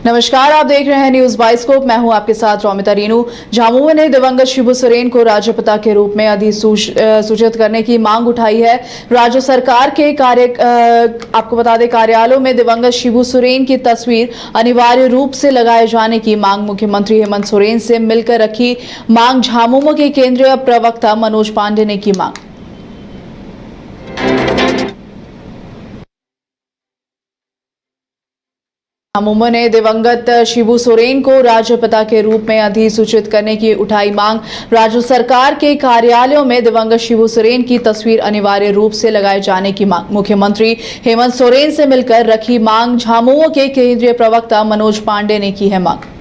नमस्कार, आप देख रहे हैं न्यूज बाइस्कोप। मैं हूं आपके साथ रौमिता रीनू। झामुमो ने दिवंगत शिबू सोरेन को राज्यपिता के रूप में अधिसूचित करने की मांग उठाई है। राज्य सरकार के आपको बता दें, कार्यालयों में दिवंगत शिबू सोरेन की तस्वीर अनिवार्य रूप से लगाए जाने की मांग मुख्यमंत्री हेमंत सोरेन से मिलकर रखी मांग झामुमो के केंद्रीय प्रवक्ता मनोज पांडे ने की मांग। झामुमो ने दिवंगत शिबू सोरेन को राज्यपिता के रूप में अधिसूचित करने की उठाई मांग। राज्य सरकार के कार्यालयों में दिवंगत शिबू सोरेन की तस्वीर अनिवार्य रूप से लगाए जाने की मांग मुख्यमंत्री हेमंत सोरेन से मिलकर रखी मांग। झामुमो के केंद्रीय प्रवक्ता मनोज पांडे ने की है मांग।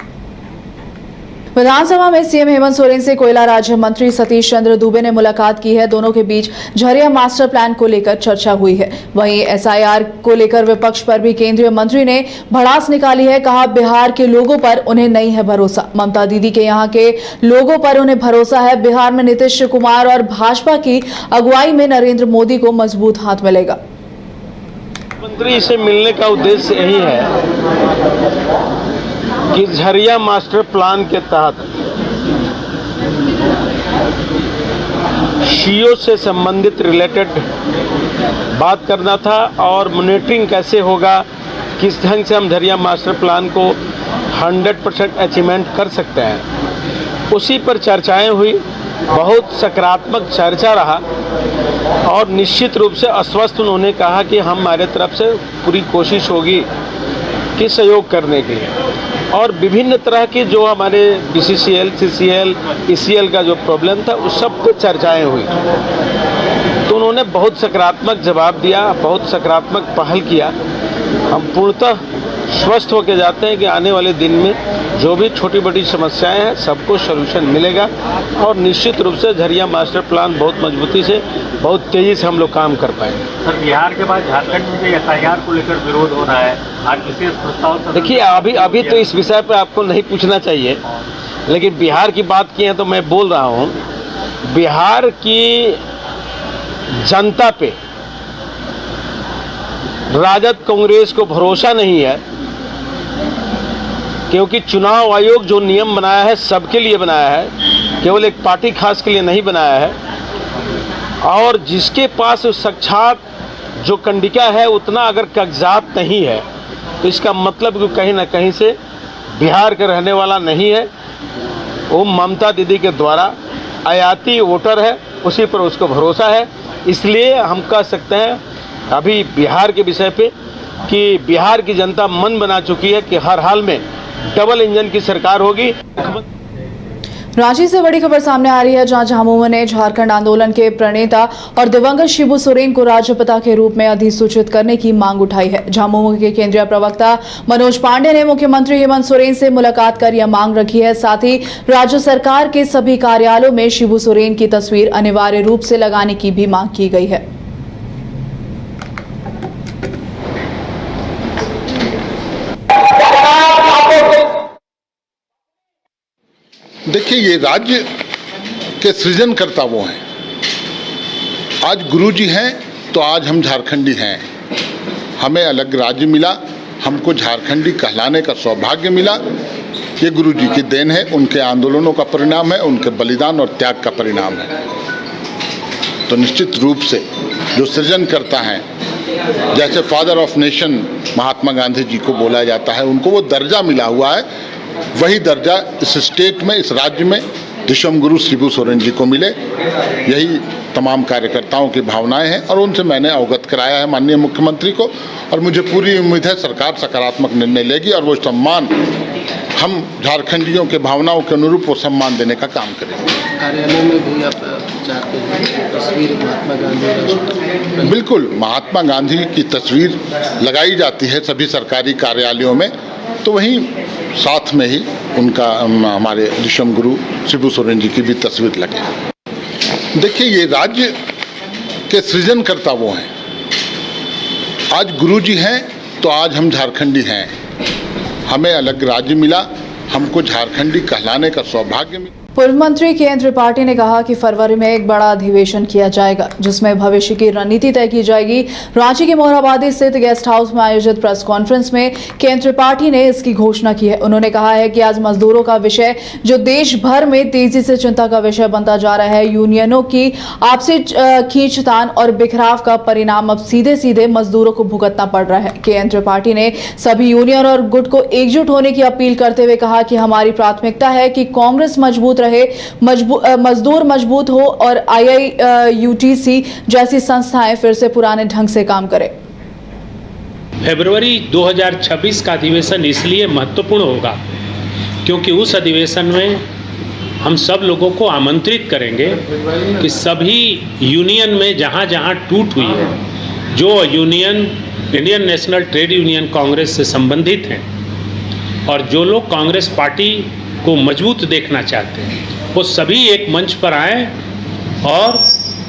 विधानसभा में सीएम हेमंत सोरेन से कोयला राज्य मंत्री सतीश चंद्र दुबे ने मुलाकात की है। दोनों के बीच झरिया मास्टर प्लान को लेकर चर्चा हुई है। वहीं एसआईआर को लेकर विपक्ष पर भी केंद्रीय मंत्री ने भड़ास निकाली है। कहा, बिहार के लोगों पर उन्हें नहीं है भरोसा। ममता दीदी के यहाँ के लोगों पर उन्हें भरोसा है। बिहार में नीतीश कुमार और भाजपा की अगुवाई में नरेंद्र मोदी को मजबूत हाथ मिलेगा। मंत्री से मिलने का उद्देश्य यही है कि झरिया मास्टर प्लान के तहत सीओ से संबंधित रिलेटेड बात करना था और मॉनिटरिंग कैसे होगा, किस ढंग से हम झरिया मास्टर प्लान को 100% अचीवमेंट कर सकते हैं, उसी पर चर्चाएं हुई। बहुत सकारात्मक चर्चा रहा और निश्चित रूप से आश्वस्त उन्होंने कहा कि हमारे तरफ से पूरी कोशिश होगी कि सहयोग करने के लिए और विभिन्न तरह की जो हमारे बीसीसीएल, सीसीएल, ईसीएल का जो प्रॉब्लम था उस सब पे चर्चाएं हुई। तो उन्होंने बहुत सकारात्मक जवाब दिया, बहुत सकारात्मक पहल किया। हम पूर्णतः स्वस्थ होकर जाते हैं कि आने वाले दिन में जो भी छोटी बड़ी समस्याएं हैं सबको सलूशन मिलेगा और निश्चित रूप से झरिया मास्टर प्लान बहुत मजबूती से, बहुत तेज़ी से हम लोग काम कर पाएंगे। सर, बिहार के बाद झारखंड में जो एसआईआर को लेकर विरोध हो रहा है, आज विशेष प्रस्ताव। देखिए, अभी तो इस विषय पर आपको नहीं पूछना चाहिए, लेकिन बिहार की बात की है तो मैं बोल रहा हूँ। बिहार की जनता पे राजद कांग्रेस को भरोसा नहीं है, क्योंकि चुनाव आयोग जो नियम बनाया है सबके लिए बनाया है, केवल एक पार्टी खास के लिए नहीं बनाया है। और जिसके पास साक्षात जो कंडिका है उतना अगर कागजात नहीं है तो इसका मतलब कि कहीं ना कहीं से बिहार का रहने वाला नहीं है। वो ममता दीदी के द्वारा आयाती वोटर है, उसी पर उसको भरोसा है। इसलिए हम कह सकते हैं अभी बिहार के विषय पे कि बिहार की जनता मन बना चुकी है कि हर हाल में डबल इंजन की सरकार होगी। रांची से बड़ी खबर सामने आ रही है, जहां झामुमो ने झारखंड आंदोलन के प्रणेता और दिवंगत शिबू सोरेन को राज्यपिता के रूप में अधिसूचित करने की मांग उठाई है। झामुमो के केंद्रीय प्रवक्ता मनोज पांडे ने मुख्यमंत्री हेमंत सोरेन से मुलाकात कर यह मांग रखी है। साथ ही राज्य सरकार के सभी कार्यालयों में शिबू सोरेन की तस्वीर अनिवार्य रूप से लगाने की भी मांग की गई है। देखिए, ये राज्य के सृजनकर्ता वो हैं। आज गुरुजी हैं तो आज हम झारखंडी हैं। हमें अलग राज्य मिला, हमको झारखंडी कहलाने का सौभाग्य मिला। ये गुरुजी की देन है, उनके आंदोलनों का परिणाम है, उनके बलिदान और त्याग का परिणाम है। तो निश्चित रूप से जो सृजनकर्ता हैं, जैसे father of nation Mahatma Gandhi ji को बोला जाता है, उनको वो दर्जा मिला हुआ है। वही दर्जा इस स्टेट में, इस राज्य में दिशम गुरु शिबू सोरेन जी को मिले। यही तमाम कार्यकर्ताओं की भावनाएं हैं और उनसे मैंने अवगत कराया है माननीय मुख्यमंत्री को। और मुझे पूरी उम्मीद है सरकार सकारात्मक निर्णय लेगी और वो सम्मान, हम झारखंडियों के भावनाओं के अनुरूप वो सम्मान देने का काम करेंगे। कार्यालय में भी आप चाहते हैं तस्वीर महात्मा गांधी? बिल्कुल, महात्मा गांधी की तस्वीर लगाई जाती है सभी सरकारी कार्यालयों में, तो वहीं साथ में ही उनका हमारे दिशम गुरु शिबू सोरेन जी की भी तस्वीर लगे। देखिए, ये राज्य के सृजनकर्ता वो हैं। आज गुरुजी हैं तो आज हम झारखंडी हैं। हमें अलग राज्य मिला, हमको झारखंडी कहलाने का सौभाग्य मिला। पूर्व मंत्री के त्रिपाठी ने कहा कि फरवरी में एक बड़ा अधिवेशन किया जाएगा जिसमें भविष्य की रणनीति तय की जाएगी। रांची के मोरहाबादी स्थित गेस्ट हाउस में आयोजित प्रेस कॉन्फ्रेंस में के त्रिपाठी ने इसकी घोषणा की है। उन्होंने कहा है कि आज मजदूरों का विषय जो देश भर में तेजी से चिंता का विषय बनता जा रहा है, यूनियनों की आपसी खींचतान और बिखराव का परिणाम अब सीधे सीधे मजदूरों को भुगतना पड़ रहा है। के त्रिपाठी ने सभी यूनियन और गुट को एकजुट होने की अपील करते हुए कहा कि हमारी प्राथमिकता है कि कांग्रेस मजबूत रहे, मजदूर मजबूत हो और IIUTC जैसी संस्थाएं फिर से पुराने ढंग से काम करें। फरवरी 2026 का अधिवेशन इसलिए महत्वपूर्ण होगा क्योंकि उस अधिवेशन में हम सब लोगों को आमंत्रित करेंगे कि सभी यूनियन में जहां जहां टूट हुई है, जो union Indian national trade union Congress से संबंधित हैं और जो लोग कांग्रेस पार्टी को मजबूत देखना चाहते हैं, वो सभी एक मंच पर आएं और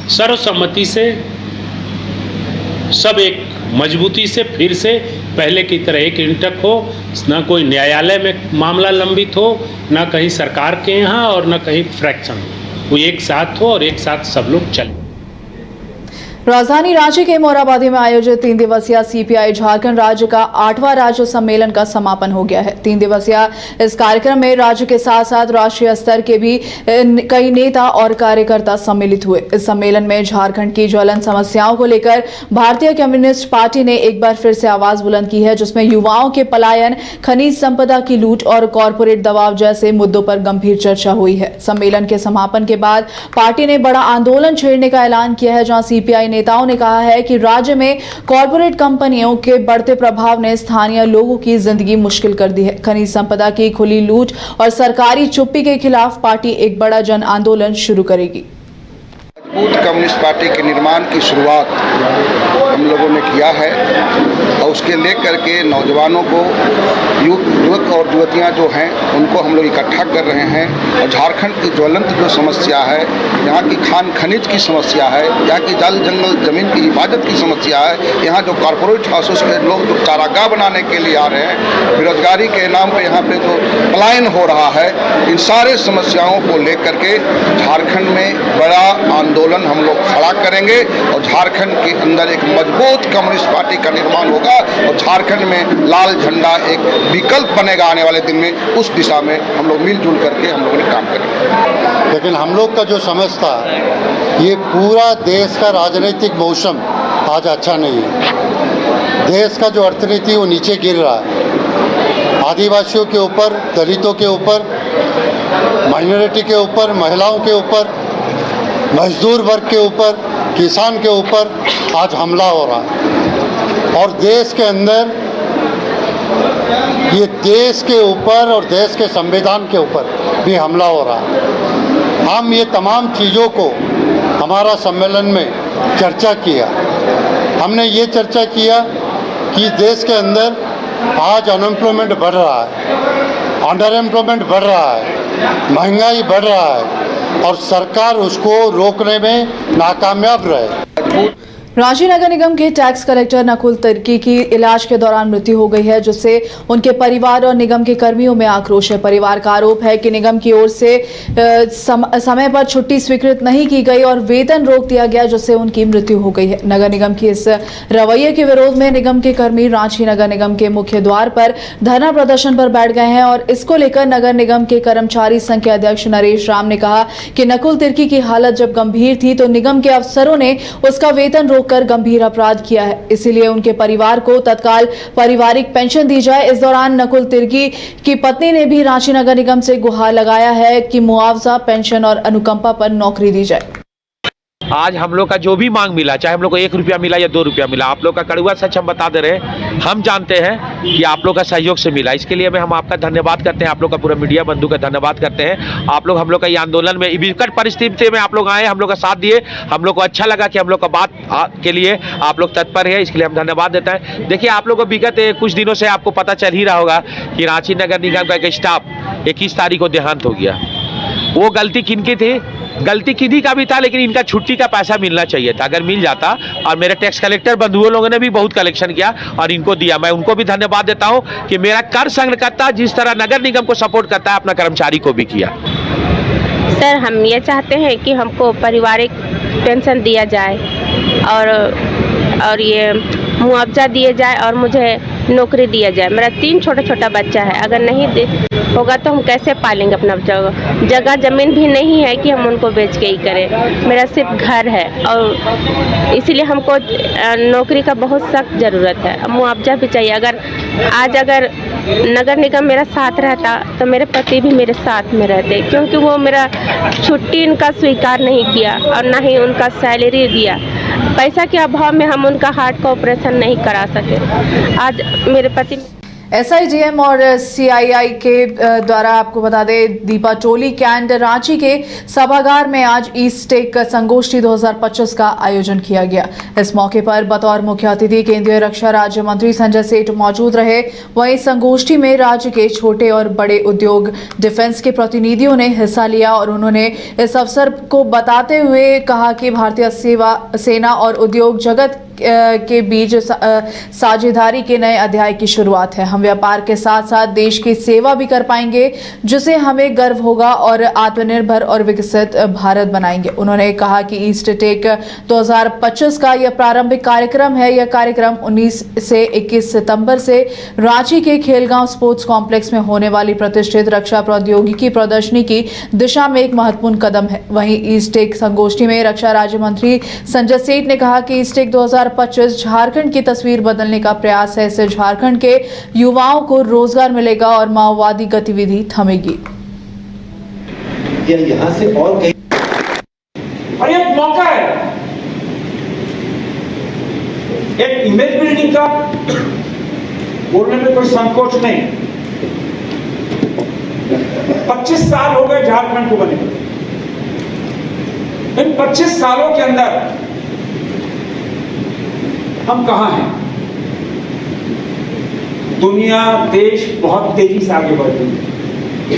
सर्वसम्मति से सब एक मजबूती से फिर से पहले की तरह एक इंटक हो, ना कोई न्यायालय में मामला लंबित हो, ना कहीं सरकार के यहाँ और ना कहीं फ्रैक्शन हो, वो एक साथ हो और एक साथ सब लोग चलें। राजधानी रांची के मोरहाबादी में आयोजित 3 दिवसीय CPI झारखंड राज्य का 8वां राज्य सम्मेलन का समापन हो गया है। 3 दिवसीय इस कार्यक्रम में राज्य के साथ साथ राष्ट्रीय स्तर के भी कई नेता और कार्यकर्ता सम्मिलित हुए। इस सम्मेलन में झारखंड की ज्वलंत समस्याओं को लेकर भारतीय कम्युनिस्ट पार्टी ने एक बार फिर से आवाज बुलंद की है, जिसमें युवाओं के पलायन, खनिज संपदा की लूट और कॉरपोरेट दबाव जैसे मुद्दों पर गंभीर चर्चा हुई है। सम्मेलन के समापन के बाद पार्टी ने बड़ा आंदोलन छेड़ने का ऐलान किया है, जहां CPI नेताओं ने कहा है कि राज्य में कॉरपोरेट कंपनियों के बढ़ते प्रभाव ने स्थानीय लोगों की जिंदगी मुश्किल कर दी है। खनिज संपदा की खुली लूट और सरकारी चुप्पी के खिलाफ पार्टी एक बड़ा जन आंदोलन शुरू करेगी। मजबूत कम्युनिस्ट पार्टी के निर्माण की शुरुआत हम लोगों ने किया है और उसके लेकर के नौजवानों को, युवक और युवतियां जो हैं उनको हम लोग इकट्ठा कर रहे हैं और झारखंड की ज्वलंत जो समस्या है, यहाँ की खान खनिज की समस्या है, यहाँ की जल जंगल जमीन की हिफाजत की समस्या है, यहाँ जो कॉरपोरेट हाउसेस के लोग जो चारागाह बनाने के लिए आ रहे हैं, बेरोजगारी के नाम पे यहाँ पे जो पलायन हो रहा है, इन सारे समस्याओं को लेकर के झारखंड में बड़ा आंदोलन हम लोग खड़ा करेंगे और झारखंड के अंदर एक मजबूत कम्युनिस्ट पार्टी का निर्माण होगा और झारखंड में लाल झंडा एक विकल्प बनेगा आने वाले दिन में। उस दिशा में हम लोग मिलजुल करके हम लोगों ने काम करेंगे। लेकिन हम लोग का जो समझ था, ये पूरा देश का राजनीतिक मौसम आज अच्छा नहीं है। देश का जो अर्थनीति वो नीचे गिर रहा है। आदिवासियों के ऊपर, दलितों के ऊपर, माइनॉरिटी के ऊपर, महिलाओं के ऊपर, मजदूर वर्ग के ऊपर, किसान के ऊपर आज हमला हो रहा है और देश के अंदर ये देश के ऊपर और देश के संविधान के ऊपर भी हमला हो रहा है। हम ये तमाम चीज़ों को हमारा सम्मेलन में चर्चा किया। हमने ये चर्चा किया कि देश के अंदर आज अनएम्प्लॉयमेंट बढ़ रहा है, अंडर एम्प्लॉयमेंट बढ़ रहा है, महंगाई बढ़ रहा है और सरकार उसको रोकने में नाकामयाब रहे। रांची नगर निगम के टैक्स कलेक्टर नकुल तिर्की की इलाज के दौरान मृत्यु हो गई है, जिससे उनके परिवार और निगम के कर्मियों में आक्रोश है। परिवार का आरोप है कि निगम की ओर से समय पर छुट्टी स्वीकृत नहीं की गई और वेतन रोक दिया गया, जिससे उनकी मृत्यु हो गई है। नगर निगम की इस रवैये के विरोध में निगम के कर्मी रांची नगर निगम के मुख्य द्वार पर धरना प्रदर्शन पर बैठ गए हैं और इसको लेकर नगर निगम के कर्मचारी संघ के अध्यक्ष नरेश राम ने कहा कि नकुल तिर्की की हालत जब गंभीर थी तो निगम के अफसरों ने उसका वेतन कर गंभीर अपराध किया है, इसीलिए उनके परिवार को तत्काल पारिवारिक पेंशन दी जाए। इस दौरान नकुल तिर्की की पत्नी ने भी रांची नगर निगम से गुहार लगाया है कि मुआवजा, पेंशन और अनुकंपा पर नौकरी दी जाए। आज हम लोग का जो भी मांग मिला, चाहे हम लोग को 1 रुपया मिला या 2 रुपया मिला, आप लोग का कड़वा सच हम बता दे रहे हैं। हम जानते हैं कि आप लोग का सहयोग से मिला, इसके लिए हम आपका धन्यवाद करते हैं। आप लोग का पूरा मीडिया बंधु का धन्यवाद करते हैं। आप लोग हम लोग का ये आंदोलन में विकट परिस्थिति में आप लोग आए, हम लोग का साथ दिए, हम लोग को अच्छा लगा कि हम लोग का बात के लिए आप लोग तत्पर है, इसके लिए हम धन्यवाद देते हैं। देखिए, आप लोग को विगत कुछ दिनों से आपको पता चल ही रहा होगा कि रांची नगर निगम का एक स्टाफ 21 तारीख को देहांत हो गया। वो गलती किनकी थी? गलती किन्हीं का भी था, लेकिन इनका छुट्टी का पैसा मिलना चाहिए था। अगर मिल जाता, और मेरे टैक्स कलेक्टर बंधुओं लोगों ने भी बहुत कलेक्शन किया और इनको दिया। मैं उनको भी धन्यवाद देता हूं कि मेरा कर संघ करता जिस तरह नगर निगम को सपोर्ट करता है, अपना कर्मचारी को भी किया। सर, हम ये चाहते हैं कि हमको पारिवारिक पेंशन दिया जाए और ये मुआवजा दिए जाए और मुझे नौकरी दिया जाए। मेरा 3 छोटा बच्चा है, अगर नहीं होगा तो हम कैसे पालेंगे अपना जगह ज़मीन भी नहीं है कि हम उनको बेच के ही करें। मेरा सिर्फ घर है और इसीलिए हमको नौकरी का बहुत सख्त ज़रूरत है। मुआवजा भी चाहिए। अगर नगर निगम मेरा साथ रहता तो मेरे पति भी मेरे साथ में रहते, क्योंकि वो मेरा छुट्टी इनका स्वीकार नहीं किया और ना ही उनका सैलरी दिया। पैसा के अभाव में हम उनका हार्ट का ऑपरेशन नहीं करा सके। आज मेरे पति SIGM और CII के द्वारा आपको बता दें, दीपा टोली कैंट रांची के सभागार में आज ईस्ट टेक संगोष्ठी 2025 का आयोजन किया गया। इस मौके पर बतौर मुख्य अतिथि केंद्रीय रक्षा राज्य मंत्री संजय सेठ मौजूद रहे। वहीं संगोष्ठी में राज्य के छोटे और बड़े उद्योग डिफेंस के प्रतिनिधियों ने हिस्सा लिया और उन्होंने इस अवसर को बताते हुए कहा कि भारतीय सेना और उद्योग जगत के बीच साझेदारी के नए अध्याय की शुरुआत है। हम व्यापार के साथ साथ देश की सेवा भी कर पाएंगे, जिसे हमें गर्व होगा और आत्मनिर्भर और विकसित भारत बनाएंगे। उन्होंने कहा कि ईस्ट टेक 2025 का यह प्रारंभिक कार्यक्रम है। यह कार्यक्रम 19 से 21 सितंबर से रांची के खेलगांव स्पोर्ट्स कॉम्प्लेक्स में होने वाली प्रतिष्ठित रक्षा प्रौद्योगिकी प्रदर्शनी की दिशा में एक महत्वपूर्ण कदम है। वहीं ईस्ट टेक संगोष्ठी में रक्षा राज्य मंत्री संजय सेठ ने कहा कि ईस्ट टेक 2025 झारखंड की तस्वीर बदलने का प्रयास है। इससे झारखंड के युवाओं को रोजगार मिलेगा और माओवादी गतिविधि थमेगी। यहाँ से और कहीं और एक मौका है, एक इमेज बिल्डिंग का, बोलने में कोई संकोच नहीं। 25 साल हो गए झारखंड को बने। इन 25 सालों के अंदर हम कहां हैं? दुनिया, देश बहुत तेजी से आगे बढ़ रही है।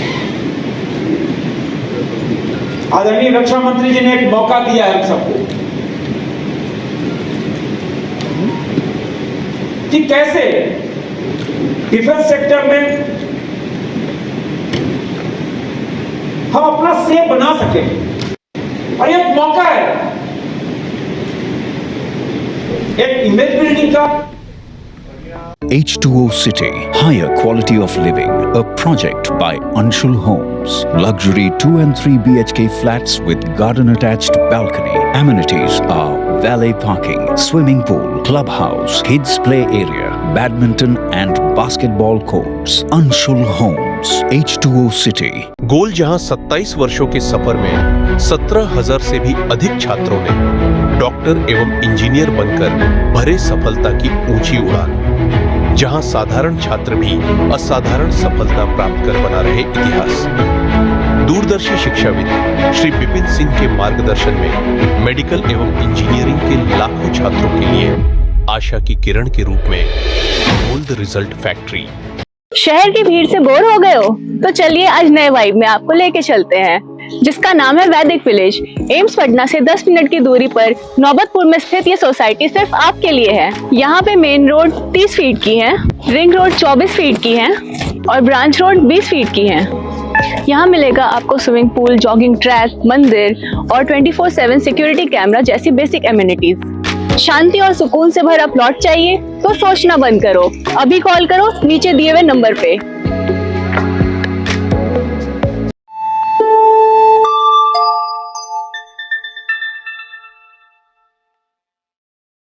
आदरणीय रक्षा मंत्री जी ने एक मौका दिया है हम सबको कि कैसे डिफेंस सेक्टर में हम अपना सेब बना सके। और एक मौका है, एक इमेज बिल्डिंग का। H2O City, higher quality of living, a project by Anshul Homes. Luxury 2 and 3 BHK flats with garden attached balcony. Amenities are valet parking, swimming pool, clubhouse, kids play area, badminton and basketball courts. Anshul Homes, H2O City. गोल जहां 27 वर्षों के सफर में 17,000 से भी अधिक छात्रों ने doctor एवं इंजीनियर बनकर भरे सफलता की ऊंची उड़ान, जहां साधारण छात्र भी असाधारण सफलता प्राप्त कर बना रहे इतिहास। दूरदर्शी शिक्षाविद श्री विपिन सिंह के मार्गदर्शन में मेडिकल एवं इंजीनियरिंग के लाखों छात्रों के लिए आशा की किरण के रूप में गोल्ड रिजल्ट फैक्ट्री। शहर की भीड़ से बोर हो गए हो? तो चलिए आज नए वाइब में आपको लेके चलते हैं, जिसका नाम है वैदिक विलेज। एम्स पटना से 10 मिनट की दूरी पर नौबतपुर में स्थित ये सोसाइटी सिर्फ आपके लिए है। यहाँ पे मेन रोड 30 फीट की है, रिंग रोड 24 फीट की है और ब्रांच रोड 20 फीट की है। यहाँ मिलेगा आपको स्विमिंग पूल, जॉगिंग ट्रैक, मंदिर और 24/7 सिक्योरिटी कैमरा जैसी बेसिक एमिनिटीज। शांति और सुकून से भरा प्लॉट चाहिए तो सोचना बंद करो, अभी कॉल करो नीचे दिए हुए नंबर पे।